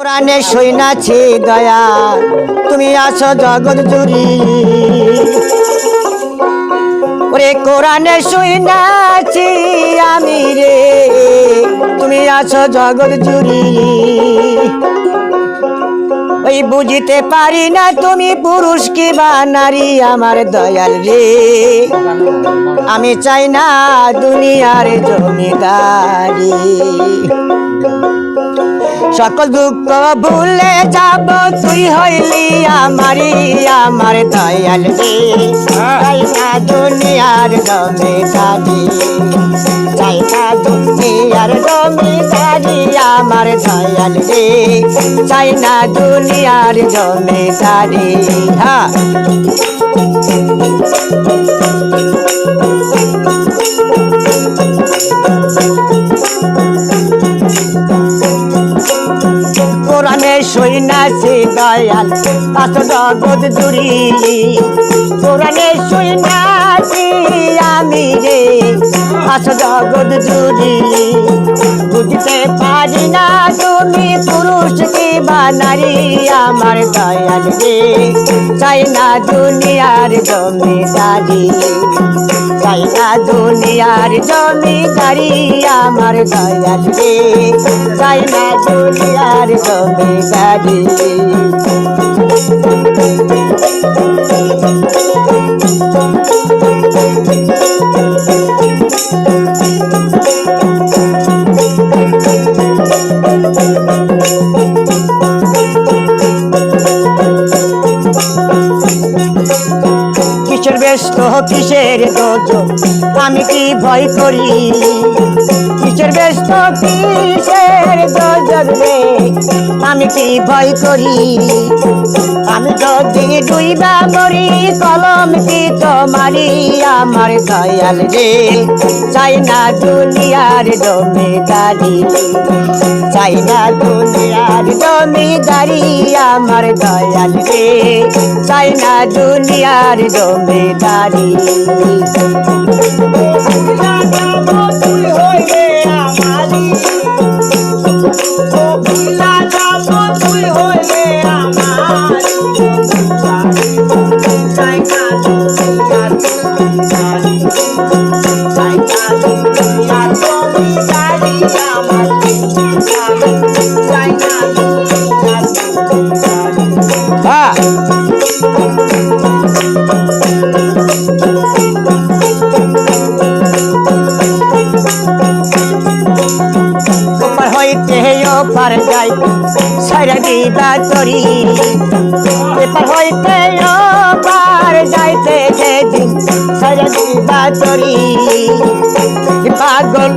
প্রাণে সইনাছি দয়া তুমি আছো জগৎ জুড়ি ওরে কোরআনে সইনাছি আমি রে তুমি আছো জগৎ জুড়ি ওই বুঝিতে পারি না তুমি পুরুষ কি বা নারী আমার দয়াল রে আমি চাই না দুনিয়ার জমিদারি সকল দুঃখ ভুলে যাব তুই হইলি আমারি আমার দয়াল রে চাই না দুনিয়ার জমিদারি চাই না দুনিয়ার জমিদারি আমার দয়াল রে চাই না দুনিয়ার জমিদারি হ্যাঁ কোরআনে সইনাছি দয়াল আছো জগৎ জুড়ি কোরআনে সইনাছি আমি রে আছো জগৎ জুড়ি বুঝতে পারি না তুমি পুরুষ কি বা নারী আমার দয়াল রে চাই না দুনিয়ার জমিদারি চাই না দুনিয়ার জমিদারি আমার দয়াল রে চাই না দুনিয়ার জমিদারি কিসের ব্যস্ত কিসের দোজো আমি কি ভয় করি কিসের ব্যস্ত কিসের দোজো রে আমি কি ভয় করি আমি যদি ডুইবা মরি কলম কি তোমারি আমার দয়াল রে চাই না দুনিয়ার জমিদারি চাই না দুনিয়ার জমিদারি আমার দয়াল রে চাই না দুনিয়ার জমিদারি পার যাই সারা দিদা তরি এপার হইতে পার যাইতে যেদিন সারা দিদা তরি পাগল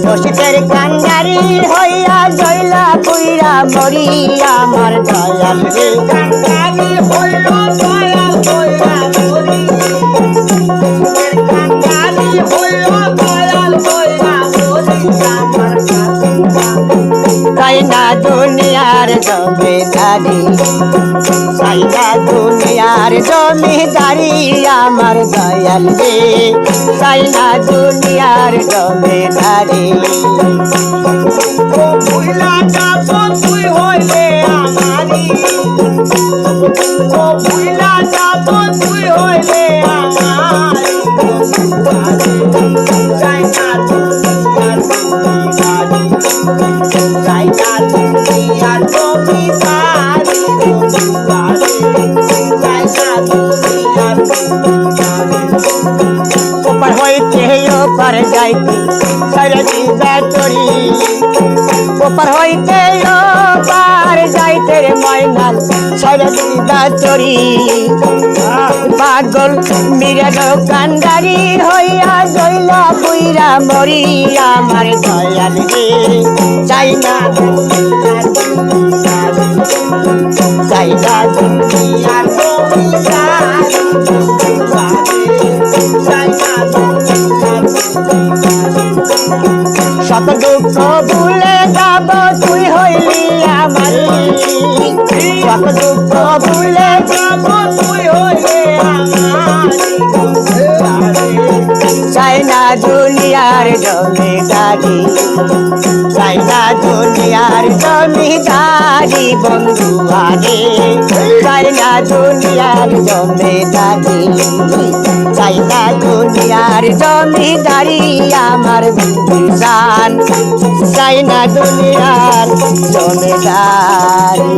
রসিকের কান্ডারি হইয়া জয়লা পুইরা মরি আমার দয়াল রে কান্ডারি হইল দয়াল হইয়া মরি কান্ডারি হইল দয়াল হইয়া মরি আমার চাই না দুনিয়ার জমিদারি চাই না দুনিয়ার জমিদারি আমার দয়াল রে চাই না দুনিয়ার জমিদারি ভুলা যাব তুই হইলে আমারি ভুলা যাব তুই হইলে আমারি চাই না দুনিয়ার জমিদারি চাই না দুনিয়ার জমিদারি ওপার হইতে ওপার যাইতে সারা দিদা তরি ওপার হইতে ওপার যাইতে রে ময়নাল সারা দিদা তরি পাগল মিরাল কান্ডারি হইয়া জয়লা পুইরা মরি আমার দয়াল রে চাই না চাই না দুনিয়ার জমিদারি শত দুঃখ ভুলে যাব তুই হইলি আমারি শত দুঃখ ভুলে যাব তুই হইলি আমারি চাই না দুনিয়ার জমিদারি চাই না দুনিয়ার জমিদারি জমিদারি বন্ধু আরে চাই না দুনিয়ার জমিদারি চাই না দুনিয়ার জমিদারি আমার বিশান চাই না দুনিয়ার জমিদারি